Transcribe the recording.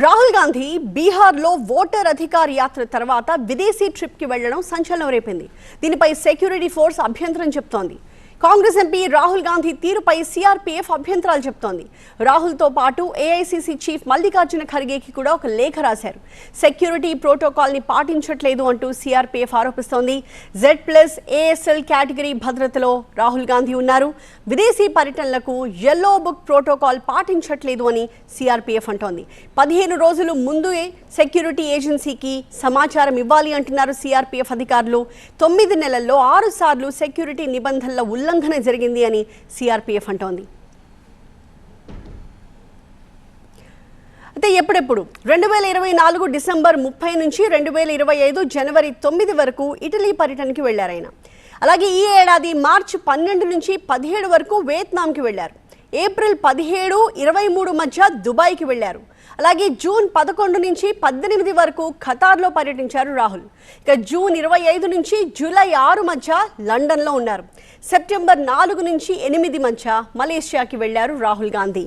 రాహుల్ గాంధీ బీహార్లో ఓటర్ అధికార యాత్ర తర్వాత విదేశీ ట్రిప్కి వెళ్లడం సంచలనం రేపింది. దీనిపై సెక్యూరిటీ ఫోర్స్ అభ్యంతరం చెప్తోంది. కాంగ్రెస్ ఎంపీ రాహుల్ గాంధీ తీరుపై సిఆర్పీఎఫ్ అభ్యంతరాలు చెప్తోంది. రాహుల్తో పాటు ఏఐసీసీ చీఫ్ మల్లికార్జున ఖర్గేకి కూడా ఒక లేఖ రాశారు. సెక్యూరిటీ ప్రోటోకాల్ని పాటించట్లేదు అంటూ సిఆర్పీఎఫ్ ఆరోపిస్తోంది. Z+ASL కేటగిరీ భద్రతలో రాహుల్ గాంధీ ఉన్నారు. విదేశీ పర్యటనలకు యెల్లో బుక్ ప్రోటోకాల్ పాటించట్లేదు అని సిఆర్పీఎఫ్ అంటోంది. 15 రోజులు ముందే సెక్యూరిటీ ఏజెన్సీకి సమాచారం ఇవ్వాలి అంటున్నారు సిఆర్పీఎఫ్ అధికారులు. 9 నెలల్లో 6 సార్లు సెక్యూరిటీ నిబంధనల ఉల్లంఘన జరిగింది అని సిఆర్పీఎఫ్ అంటోంది. అయితే ఎప్పుడెప్పుడు 2024 డిసెంబర్ 30 నుంచి 2025 జనవరి 9 వరకు ఇటలీ పర్యటనకి వెళ్లారు ఆయన. అలాగే ఈ ఏడాది మార్చి 12 నుంచి 17 వరకు వియత్నాంకి వెళ్లారు. ఏప్రిల్ 17, 23 మధ్య దుబాయ్కి వెళ్లారు. అలాగే జూన్ 11 నుంచి 18 వరకు ఖతార్లో పర్యటించారు రాహుల్. ఇక జూన్ 25 నుంచి జూలై 6 మధ్య లండన్లో ఉన్నారు. సెప్టెంబర్ 4 నుంచి 8 మధ్య మలేషియాకి వెళ్లారు రాహుల్ గాంధీ.